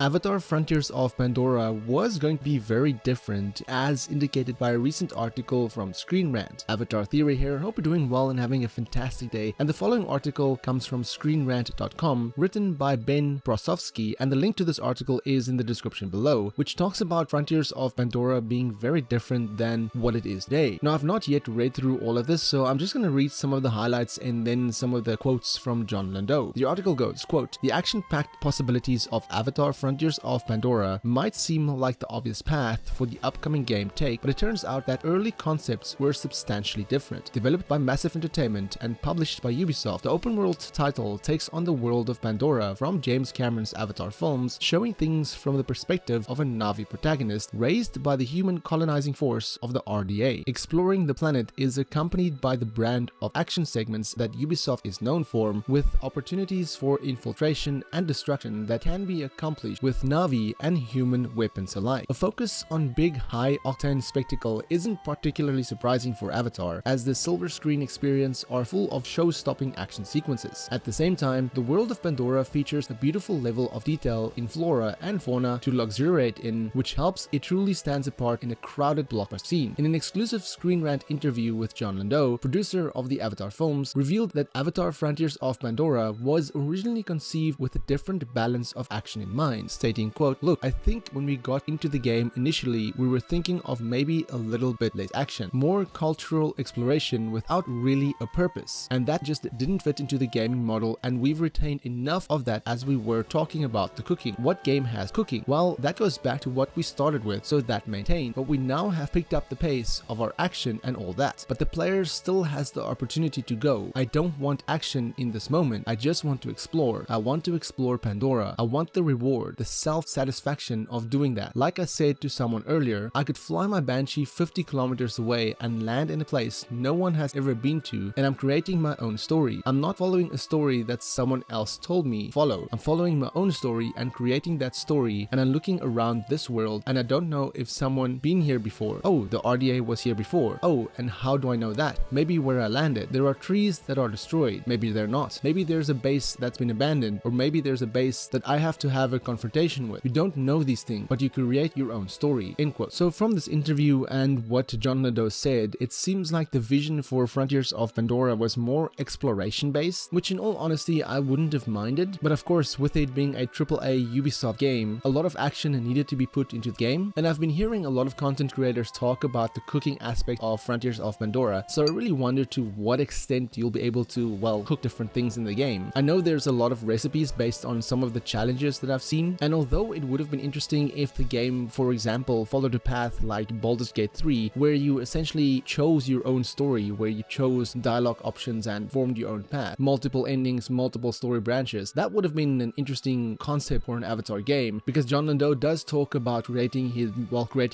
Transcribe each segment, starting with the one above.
Avatar Frontiers of Pandora was going to be very different, as indicated by a recent article from Screen Rant. Avatar Theory here, hope you're doing well and having a fantastic day, and the following article comes from screenrant.com, written by Ben Brosovsky, and the link to this article is in the description below, which talks about Frontiers of Pandora being very different than what it is today. Now, I've not yet read through all of this, so I'm just going to read some of the highlights and then some of the quotes from John Landau. The article goes, quote, "The action-packed possibilities of Avatar Frontiers of Pandora might seem like the obvious path for the upcoming game take, but it turns out that early concepts were substantially different. Developed by Massive Entertainment and published by Ubisoft, the open-world title takes on the world of Pandora from James Cameron's Avatar films, showing things from the perspective of a Na'vi protagonist raised by the human colonizing force of the RDA. Exploring the planet is accompanied by the brand of action segments that Ubisoft is known for, with opportunities for infiltration and destruction that can be accomplished with Na'vi and human weapons alike. A focus on big, high-octane spectacle isn't particularly surprising for Avatar, as the silver screen experience are full of show-stopping action sequences. At the same time, the world of Pandora features a beautiful level of detail in flora and fauna to luxuriate in, which helps it truly stands apart in a crowded blockbuster scene. In an exclusive Screen Rant interview with John Landau, producer of the Avatar films, revealed that Avatar Frontiers of Pandora was originally conceived with a different balance of action in mind, stating, quote, "Look, I think when we got into the game initially, we were thinking of maybe a little bit less action, more cultural exploration without really a purpose, and that just didn't fit into the gaming model, and we've retained enough of that as we were talking about the cooking. What game has cooking? Well, that goes back to what we started with, so that maintained, but we now have picked up the pace of our action and all that. But the player still has the opportunity to go. I don't want action in this moment, I just want to explore. I want to explore Pandora. I want the reward, the self-satisfaction of doing that. Like I said to someone earlier, I could fly my Banshee 50 kilometers away and land in a place no one has ever been to, and I'm creating my own story. I'm not following a story that someone else told me follow. I'm following my own story and creating that story, and I'm looking around this world, and I don't know if someone been here before. Oh, the RDA was here before. Oh, and how do I know that? Maybe where I landed. There are trees that are destroyed. Maybe they're not. Maybe there's a base that's been abandoned, or maybe there's a base that I have to have a confrontation with. You don't know these things, but you create your own story." End quote. So from this interview and what John Landau said, it seems like the vision for Frontiers of Pandora was more exploration based, which in all honesty I wouldn't have minded, but of course with it being a AAA Ubisoft game, a lot of action needed to be put into the game, and I've been hearing a lot of content creators talk about the cooking aspect of Frontiers of Pandora, so I really wonder to what extent you'll be able to, well, cook different things in the game. I know there's a lot of recipes based on some of the challenges that I've seen, and although it would have been interesting if the game, for example, followed a path like Baldur's Gate 3, where you essentially chose your own story, where you chose dialogue options and formed your own path, multiple endings, multiple story branches, that would have been an interesting concept for an Avatar game, because John Landau does talk about creating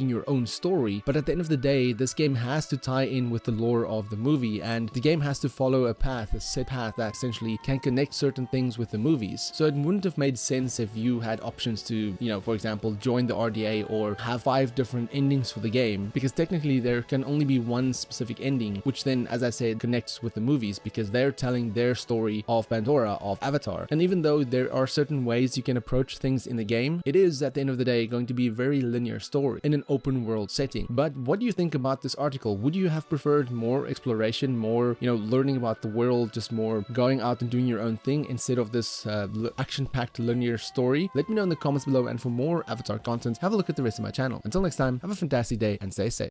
your own story, but at the end of the day, this game has to tie in with the lore of the movie, and the game has to follow a path, a set path that essentially can connect certain things with the movies. So it wouldn't have made sense if you had options to, for example, join the RDA or have 5 different endings for the game, because technically there can only be one specific ending, which then, as I said, connects with the movies, because they're telling their story of Pandora, of Avatar. And even though there are certain ways you can approach things in the game, it is at the end of the day going to be a very linear story in an open world setting. But what do you think about this article? Would you have preferred more exploration, more, learning about the world, just more going out and doing your own thing instead of this action-packed linear story? Let me know in the comments below, and for more Avatar content, have a look at the rest of my channel. Until next time, have a fantastic day and stay safe.